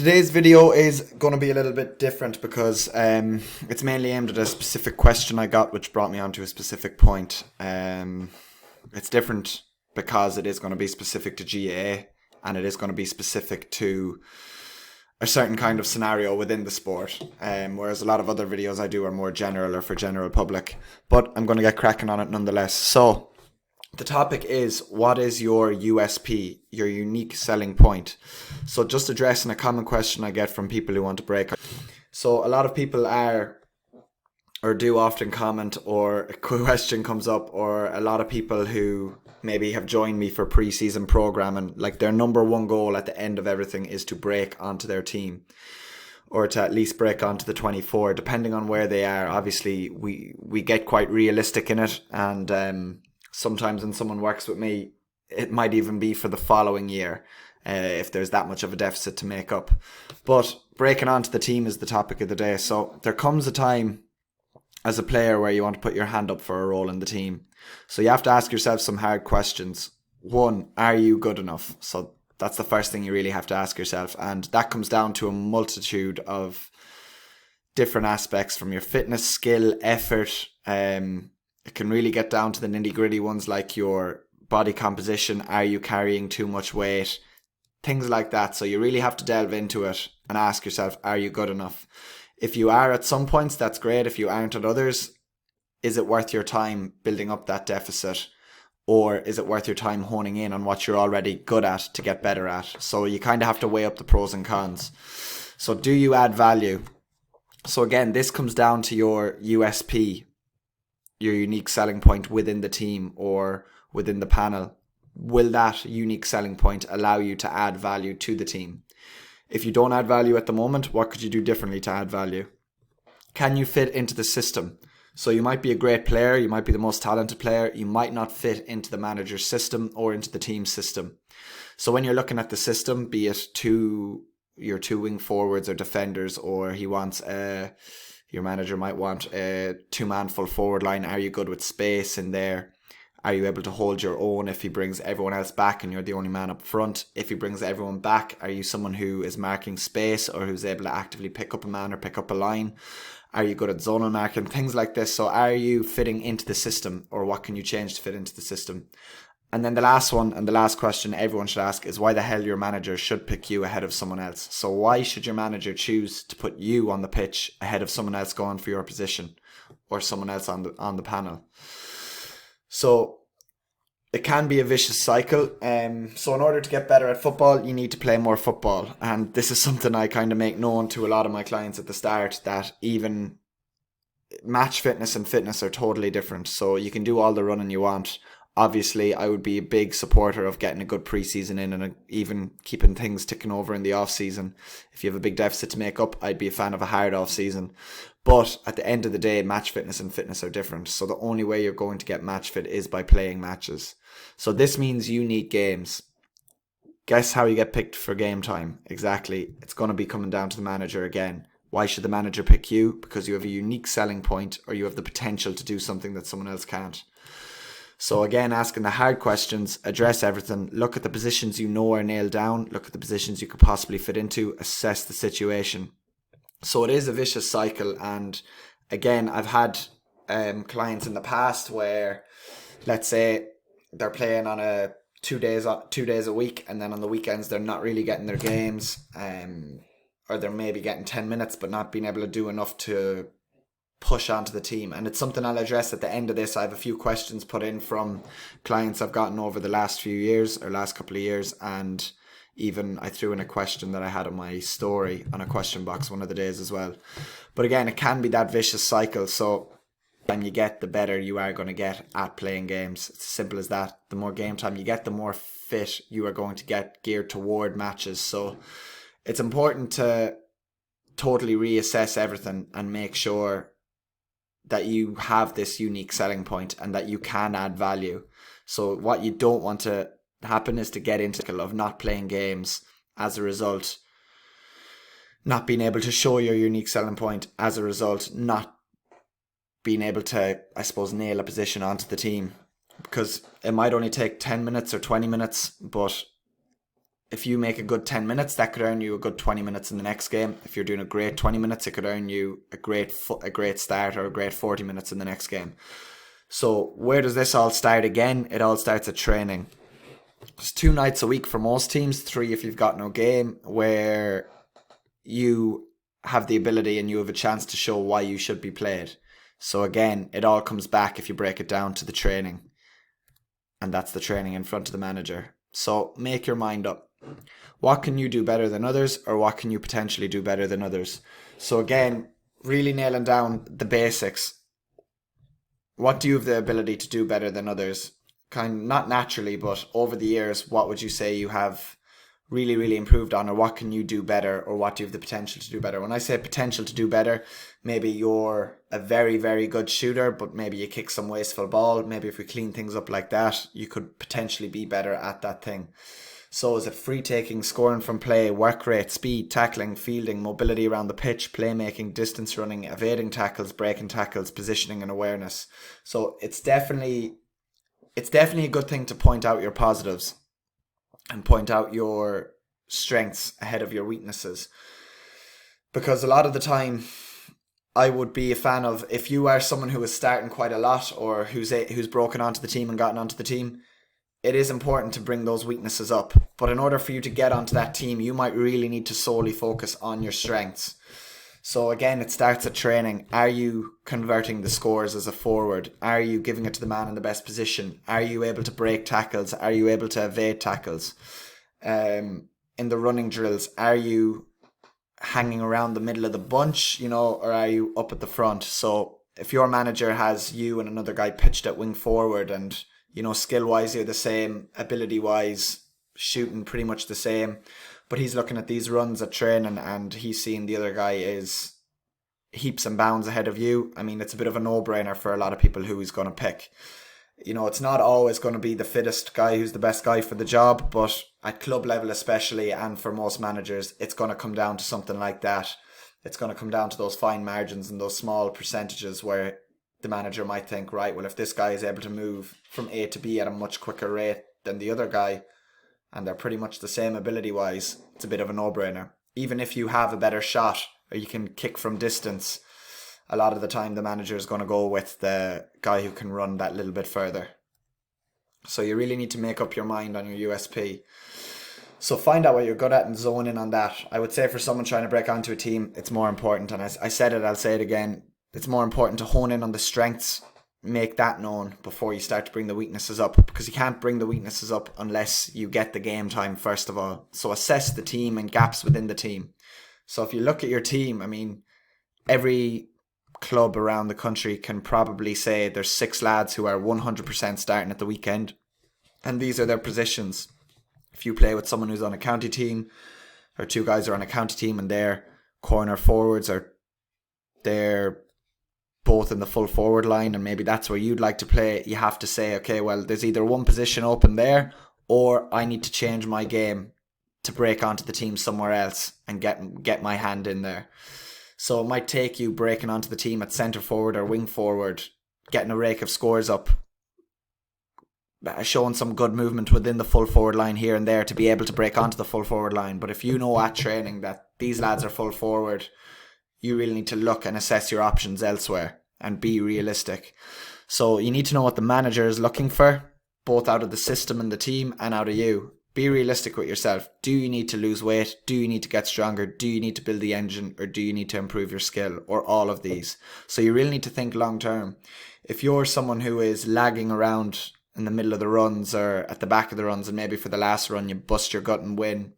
Today's video is going to be a little bit different because it's mainly aimed at a specific question I got, which brought me onto a specific point. It's different because it is going to be specific to GAA and it is going to be specific to a certain kind of scenario within the sport, whereas a lot of other videos I do are more general or for general public, but I'm going to get cracking on it nonetheless. So the topic is, what is your USP, your unique selling point? So just addressing a common question I get from people who want to break. So a lot of people are or do often comment, or a question comes up, or a lot of people who maybe have joined me for pre-season programming, like their number one goal at the end of everything is to break onto their team, or to at least break onto the 24, depending on where they are. Obviously, we get quite realistic in it, and sometimes when someone works with me, it might even be for the following year, if there's that much of a deficit to make up. But breaking onto the team is the topic of the day. So there comes a time as a player where you want to put your hand up for a role in the team. So you have to ask yourself some hard questions. One, are you good enough? So that's the first thing you really have to ask yourself. And that comes down to a multitude of different aspects, from your fitness, skill, effort. It can really get down to the nitty gritty ones like your body composition. Are you carrying too much weight? Things like that. So you really have to delve into it and ask yourself, are you good enough? If you are at some points, that's great. If you aren't at others, is it worth your time building up that deficit? Or is it worth your time honing in on what you're already good at to get better at? So you kind of have to weigh up the pros and cons. So do you add value? So again, this comes down to your USP, your unique selling point within the team or within the panel. Will that unique selling point allow you to add value to the team? If you don't add value at the moment, what could you do differently to add value? Can you fit into the system? So you might be a great player, you might be the most talented player, you might not fit into the manager's system or into the team system. So when you're looking at the system, be it your two wing forwards or defenders, or he wants your manager might want a two-man full forward line. Are you good with space in there? Are you able to hold your own if he brings everyone else back and you're the only man up front? If he brings everyone back, are you someone who is marking space or who's able to actively pick up a man or pick up a line? Are you good at zonal marking? Things like this. So are you fitting into the system, or what can you change to fit into the system? And then the last one, and the last question everyone should ask, is why the hell your manager should pick you ahead of someone else. So why should your manager choose to put you on the pitch ahead of someone else going for your position, or someone else on the panel? So it can be a vicious cycle. So in order to get better at football, you need to play more football. And this is something I kind of make known to a lot of my clients at the start, that even match fitness and fitness are totally different. So you can do all the running you want. Obviously, I would be a big supporter of getting a good preseason in and even keeping things ticking over in the off season. If you have a big deficit to make up, I'd be a fan of a hard off season. But at the end of the day, match fitness and fitness are different. So the only way you're going to get match fit is by playing matches. So this means you need games. Guess how you get picked for game time? Exactly. It's going to be coming down to the manager again. Why should the manager pick you? Because you have a unique selling point, or you have the potential to do something that someone else can't. So again, asking the hard questions, address everything, look at the positions you know are nailed down, look at the positions you could possibly fit into, assess the situation. So it is a vicious cycle. And again, I've had clients in the past where, let's say, they're playing on a 2 days a week, and then on the weekends they're not really getting their games, or they're maybe getting 10 minutes but not being able to do enough to push onto the team. And it's something I'll address at the end of this. I have a few questions put in from clients I've gotten over the last few years, or last couple of years, and even I threw in a question that I had on my story on a question box one of the days as well. But again, it can be that vicious cycle. So when you get, the better you are going to get at playing games. It's as simple as that. The more game time you get, the more fit you are going to get geared toward matches. So it's important to totally reassess everything and make sure that you have this unique selling point and that you can add value. So what you don't want to happen is to get into the cycle of not playing games, as a result not being able to show your unique selling point, as a result not being able to, I suppose, nail a position onto the team. Because it might only take 10 minutes or 20 minutes, but if you make a good 10 minutes, that could earn you a good 20 minutes in the next game. If you're doing a great 20 minutes, it could earn you a great start or a great 40 minutes in the next game. So where does this all start again? It all starts at training. It's 2 nights a week for most teams, 3 if you've got no game, where you have the ability and you have a chance to show why you should be played. So again, it all comes back, if you break it down, to the training. And that's the training in front of the manager. So make your mind up. What can you do better than others, or what can you potentially do better than others? So again, really nailing down the basics. What do you have the ability to do better than others? Not naturally, but over the years, what would you say you have really, really improved on, or what can you do better, or what do you have the potential to do better? When I say potential to do better, maybe you're a very, very good shooter, but maybe you kick some wasteful ball. Maybe if we clean things up like that, you could potentially be better at that thing. So is it free taking, scoring from play, work rate, speed, tackling, fielding, mobility around the pitch, playmaking, distance running, evading tackles, breaking tackles, positioning and awareness? So it's definitely a good thing to point out your positives and point out your strengths ahead of your weaknesses. Because a lot of the time, I would be a fan of, if you are someone who is starting quite a lot, or who's broken onto the team and gotten onto the team, it is important to bring those weaknesses up. But in order for you to get onto that team, you might really need to solely focus on your strengths. So again, it starts at training. Are you converting the scores as a forward? Are you giving it to the man in the best position? Are you able to break tackles? Are you able to evade tackles? In the running drills, are you hanging around the middle of the bunch, or are you up at the front? So if your manager has you and another guy pitched at wing forward, and skill-wise you're the same, ability-wise, shooting pretty much the same, but he's looking at these runs at training and he's seeing the other guy is heaps and bounds ahead of you, I mean, it's a bit of a no-brainer for a lot of people who he's going to pick. It's not always going to be the fittest guy who's the best guy for the job, but at club level especially, and for most managers, it's going to come down to something like that. It's going to come down to those fine margins and those small percentages where the manager might think, right, well, if this guy is able to move from A to B at a much quicker rate than the other guy, and they're pretty much the same ability-wise, it's a bit of a no-brainer. Even if you have a better shot, or you can kick from distance, a lot of the time the manager is going to go with the guy who can run that little bit further. So you really need to make up your mind on your USP. So find out what you're good at and zone in on that. I would say for someone trying to break onto a team, it's more important, and I said it, I'll say it again, it's more important to hone in on the strengths, make that known before you start to bring the weaknesses up, because you can't bring the weaknesses up unless you get the game time first of all. So assess the team and gaps within the team. So if you look at your team, I mean, every club around the country can probably say there's 6 lads who are 100% starting at the weekend, and these are their positions. If you play with someone who's on a county team, or 2 guys are on a county team and they're corner forwards, or they're both in the full forward line, and maybe that's where you'd like to play, you have to say, okay, well, there's either one position open there, or I need to change my game to break onto the team somewhere else and get my hand in there. So it might take you breaking onto the team at centre forward or wing forward, getting a rake of scores up, showing some good movement within the full forward line here and there to be able to break onto the full forward line. But if you know at training that these lads are full forward, you really need to look and assess your options elsewhere and be realistic. So you need to know what the manager is looking for, both out of the system and the team and out of you. Be realistic with yourself. Do you need to lose weight? Do you need to get stronger? Do you need to build the engine? Or do you need to improve your skill? Or all of these? So you really need to think long term. If you're someone who is lagging around in the middle of the runs or at the back of the runs, and maybe for the last run you bust your gut and win,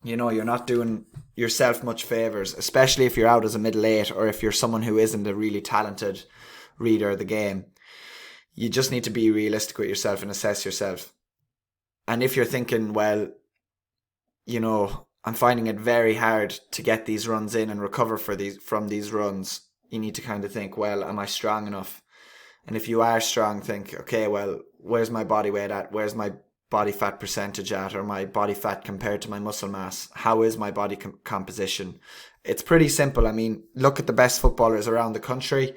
you're not doing yourself much favours, especially if you're out as a middle 8, or if you're someone who isn't a really talented reader of the game. You just need to be realistic with yourself and assess yourself. And if you're thinking, well, I'm finding it very hard to get these runs in and recover from these runs, you need to kind of think, well, am I strong enough? And if you are strong, think, okay, well, where's my body weight at? Where's my body fat percentage at, or my body fat compared to my muscle mass? How is my body composition? It's pretty simple. I mean, look at the best footballers around the country.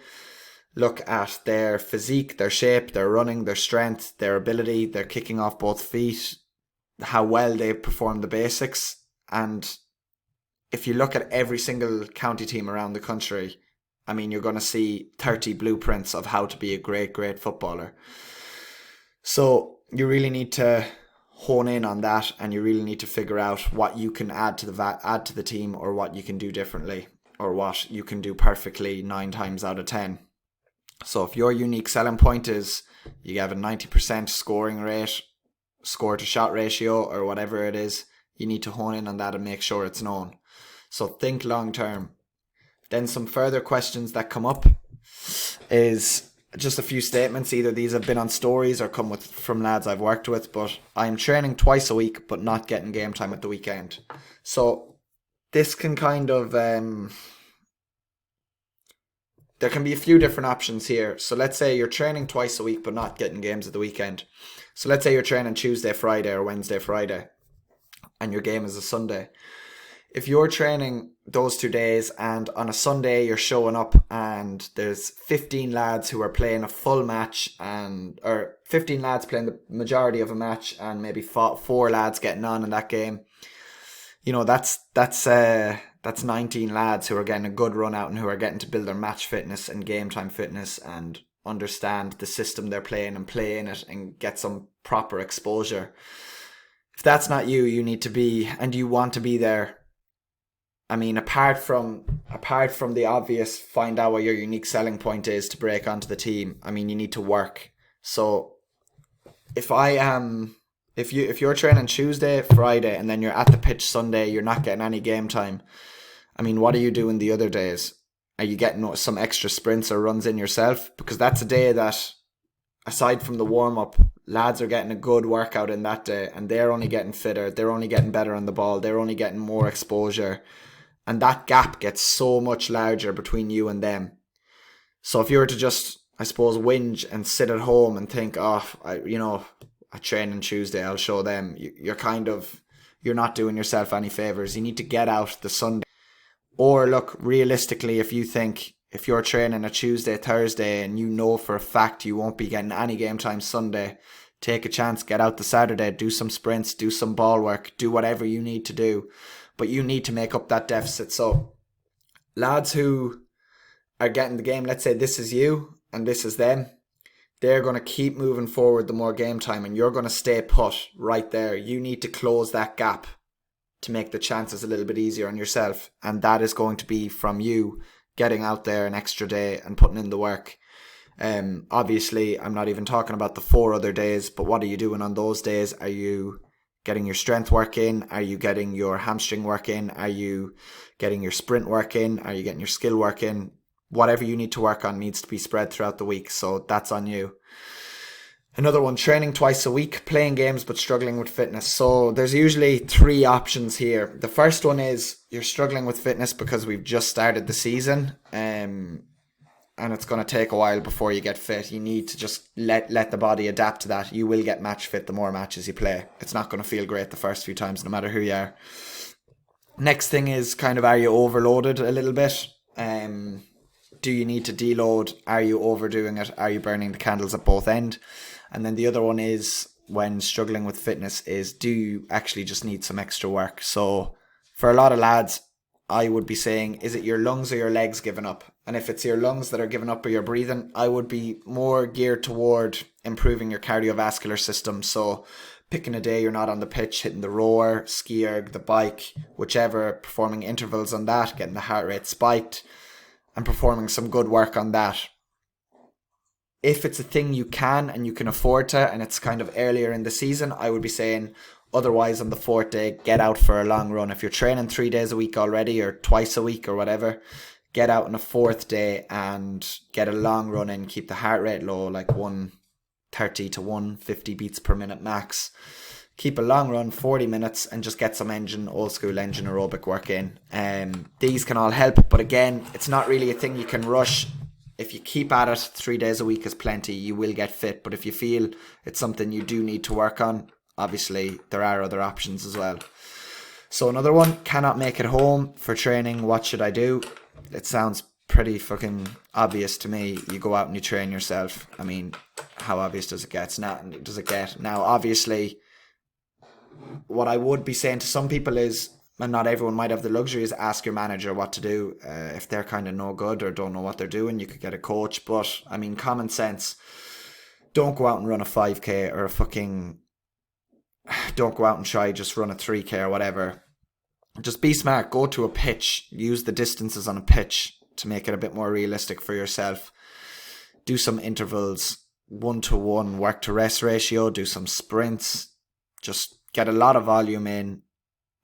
Look at their physique, their shape, their running, their strength, their ability, their kicking off both feet, how well they perform the basics. And if you look at every single county team around the country, I mean, you're going to see 30 blueprints of how to be a great, great footballer. So you really need to hone in on that, and you really need to figure out what you can add to the team, or what you can do differently, or what you can do perfectly 9 times out of 10. So if your unique selling point is you have a 90% scoring rate, score to shot ratio, or whatever it is, you need to hone in on that and make sure it's known. So think long term. Then some further questions that come up is just a few statements. Either these have been on stories or come from lads I've worked with, but I'm training twice a week but not getting game time at the weekend. So this can kind of there can be a few different options here. So let's say you're training twice a week but not getting games at the weekend. So let's say you're training Tuesday, Friday, or Wednesday, Friday, and your game is a Sunday. If you're training those 2 days and on a Sunday you're showing up and there's 15 lads who are playing a full match, or 15 lads playing the majority of a match and maybe 4 lads getting on in that game, you know, that's 19 lads who are getting a good run out and who are getting to build their match fitness and game time fitness and understand the system they're playing and play in it and get some proper exposure. If that's not you, you need to be, and you want to be there. I mean, apart from the obvious, find out what your unique selling point is to break onto the team. I mean, you need to work. So if you're training Tuesday, Friday, and then you're at the pitch Sunday, you're not getting any game time. I mean, what are you doing the other days? Are you getting some extra sprints or runs in yourself? Because that's a day that, aside from the warm-up, lads are getting a good workout in that day, and they're only getting fitter, they're only getting better on the ball, they're only getting more exposure. And that gap gets so much larger between you and them. So if you were to just, I suppose, whinge and sit at home and think, I train on Tuesday, I'll show them, you're not doing yourself any favours. You need to get out the Sunday. Or look, realistically, if you think, if you're training a Tuesday, Thursday, and you know for a fact you won't be getting any game time Sunday, take a chance, get out the Saturday, do some sprints, do some ball work, do whatever you need to do. But you need to make up that deficit. So lads who are getting the game, let's say this is you and this is them, they're going to keep moving forward the more game time, and you're going to stay put right there. You need to close that gap to make the chances a little bit easier on yourself. And that is going to be from you getting out there an extra day and putting in the work. Obviously, I'm not even talking about the 4 other days, but what are you doing on those days? Are you getting your strength work in? Are you getting your hamstring work in? Are you getting your sprint work in? Are you getting your skill work in? Whatever you need to work on needs to be spread throughout the week, so that's on you. Another one, training twice a week, playing games but struggling with fitness. So there's usually 3 options here. The first one is you're struggling with fitness because we've just started the season, and it's going to take a while before you get fit. You need to just let the body adapt to that. You will get match fit the more matches you play. It's not going to feel great the first few times, no matter who you are. Next thing is kind of, are you overloaded a little bit? Do you need to deload? Are you overdoing it? Are you burning the candles at both ends? And then the other one is, when struggling with fitness, is do you actually just need some extra work? So for a lot of lads, I would be saying, is it your lungs or your legs giving up? And if it's your lungs that are giving up or your breathing, I would be more geared toward improving your cardiovascular system. So picking a day you're not on the pitch, hitting the rower, ski erg, the bike, whichever, performing intervals on that, getting the heart rate spiked, and performing some good work on that. If it's a thing you can and you can afford to, and it's kind of earlier in the season, I would be saying, otherwise on the 4th day, get out for a long run. If you're training 3 days a week already, or twice a week or whatever, get out on a 4th day and get a long run in. Keep the heart rate low, like 130 to 150 beats per minute max. Keep a long run, 40 minutes, and just get some old school engine aerobic work in. These can all help, but again, it's not really a thing you can rush. If you keep at it, 3 days a week is plenty. You will get fit. But if you feel it's something you do need to work on, obviously there are other options as well. So another one, cannot make it home for training. What should I do? It sounds pretty fucking obvious to me. You go out and you train yourself. I mean, how obvious does it get? Now, obviously, what I would be saying to some people is, and not everyone might have the luxury, is ask your manager what to do. If they're kind of no good or don't know what they're doing, you could get a coach. But I mean, common sense. Don't go out and run a 5K or a fucking. Don't go out and try just run a 3K or whatever. Just be smart. Go to a pitch. Use the distances on a pitch to make it a bit more realistic for yourself. Do some intervals, 1-to-1 work to rest ratio. Do some sprints. Just get a lot of volume in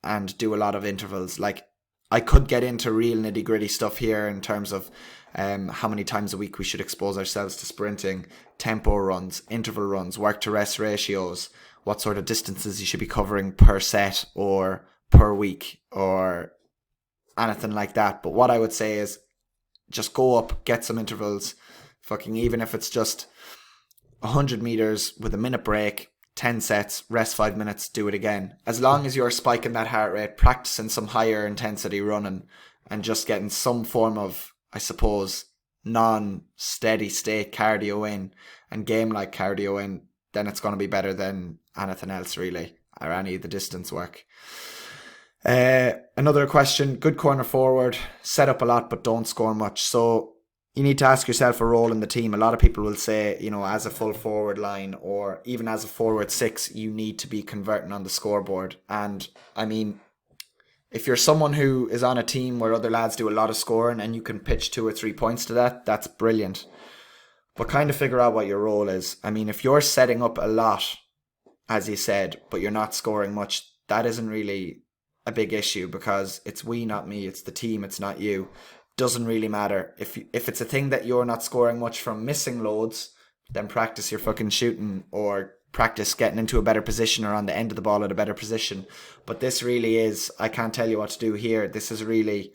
and do a lot of intervals. Like, I could get into real nitty gritty stuff here in terms of how many times a week we should expose ourselves to sprinting, tempo runs, interval runs, work to rest ratios, what sort of distances you should be covering per set or per week or anything like that. But what I would say is just go up, get some intervals, fucking, even if it's just 100 meters with a minute break, 10 sets, rest 5 minutes, do it again. As long as you're spiking that heart rate, practicing some higher intensity running and just getting some form of, I suppose, non-steady state cardio in and game-like cardio in, then it's going to be better than anything else really, or any of the distance work. Another question, good corner forward, set up a lot but don't score much. So you need to ask yourself a role in the team. A lot of people will say, you know, as a full forward line or even as a forward 6, you need to be converting on the scoreboard. And I mean, if you're someone who is on a team where other lads do a lot of scoring and you can pitch 2 or 3 points to that, that's brilliant. But kind of figure out what your role is. I mean, if you're setting up a lot, as you said, but you're not scoring much, that isn't really a big issue, because it's we, not me. It's the team. It's not you. Doesn't really matter. If it's a thing that you're not scoring much from, missing loads, then practice your fucking shooting or practice getting into a better position or on the end of the ball at a better position. But this really is, I can't tell you what to do here. This is really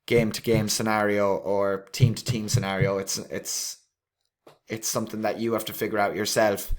game to game scenario or team to team scenario. It's something that you have to figure out yourself.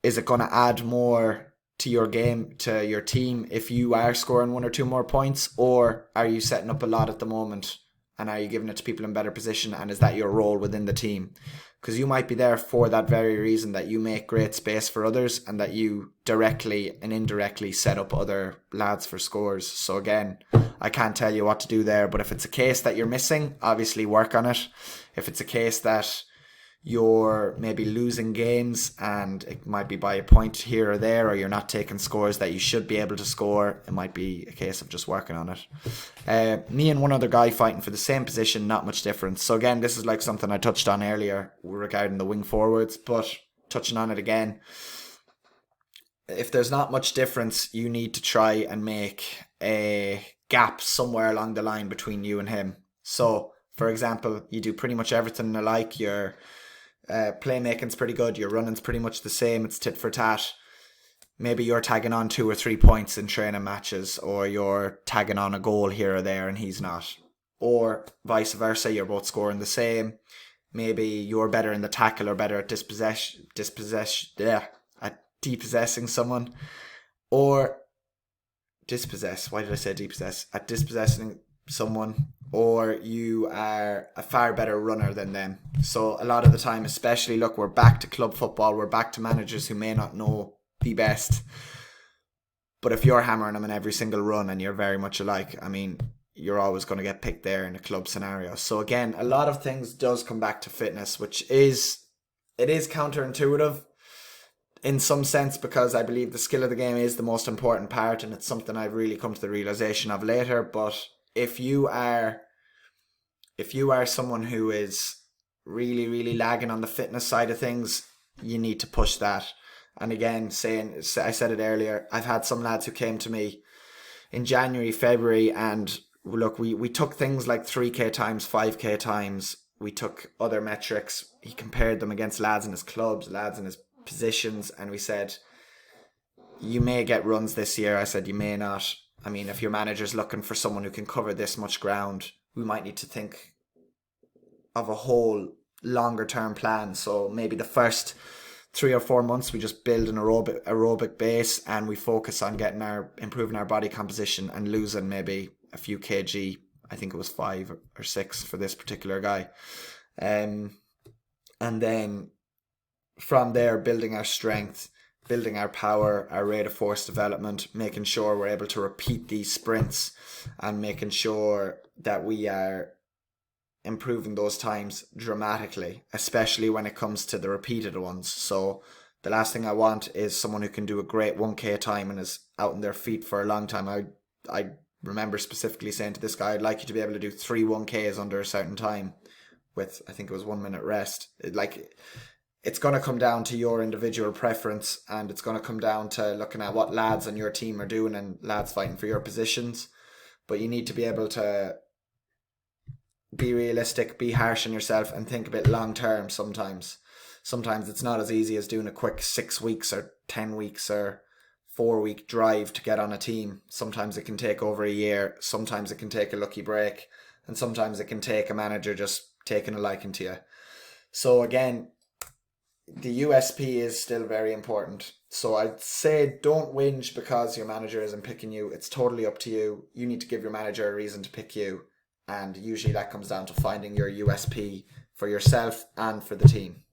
Is it going to add more to your game, to your team, if you are scoring 1 or 2 more points, or are you setting up a lot at the moment and are you giving it to people in better position, and is that your role within the team? Because you might be there for that very reason, that you make great space for others and that you directly and indirectly set up other lads for scores. So again, I can't tell you what to do there, but if it's a case that you're missing, obviously work on it. If it's a case that you're maybe losing games and it might be by a point here or there, or you're not taking scores that you should be able to score, it might be a case of just working on it. Me and one other guy fighting for the same position, not much difference. So again, this is like something I touched on earlier regarding the wing forwards, but touching on it again, if there's not much difference, you need to try and make a gap somewhere along the line between you and him. So for example, you do pretty much everything alike. Your playmaking's pretty good, your running's pretty much the same, it's tit for tat. Maybe you're tagging on 2 or 3 points in training matches, or you're tagging on a goal here or there and he's not. Or vice versa, you're both scoring the same. Maybe you're better in the tackle or better at depossessing someone. Or dispossess, why did I say depossess? At dispossessing someone. Or you are a far better runner than them. So a lot of the time, especially, look, we're back to club football, we're back to managers who may not know the best. But if you're hammering them in every single run and you're very much alike, I mean, you're always going to get picked there in a club scenario. So again, a lot of things does come back to fitness, which is counterintuitive in some sense, because I believe the skill of the game is the most important part, and it's something I've really come to the realization of later. But if you are someone who is really, really lagging on the fitness side of things, you need to push that. And again, I said it earlier, I've had some lads who came to me in January, February, and look, we took things like 3K times, 5K times, we took other metrics, he compared them against lads in his clubs, lads in his positions, and we said, you may get runs this year. I said, you may not. I mean, if your manager's looking for someone who can cover this much ground, we might need to think of a whole longer term plan. So maybe the first 3 or 4 months we just build an aerobic base and we focus on improving our body composition and losing maybe a few kg. I think it was 5 or 6 for this particular guy. And then from there, building our strength building our power, our rate of force development, making sure we're able to repeat these sprints, and making sure that we are improving those times dramatically, especially when it comes to the repeated ones. So the last thing I want is someone who can do a great 1K time and is out on their feet for a long time. I remember specifically saying to this guy, I'd like you to be able to do 3 1Ks under a certain time with, I think it was 1 minute rest. It's going to come down to your individual preference, and it's going to come down to looking at what lads on your team are doing and lads fighting for your positions. But you need to be able to be realistic, be harsh on yourself, and think a bit long term sometimes. Sometimes it's not as easy as doing a quick 6 weeks or 10 weeks or 4 week drive to get on a team. Sometimes it can take over a year, sometimes it can take a lucky break, and sometimes it can take a manager just taking a liking to you. So again, the USP is still very important. So I'd say don't whinge because your manager isn't picking you. It's totally up to you. You need to give your manager a reason to pick you. And usually that comes down to finding your USP for yourself and for the team.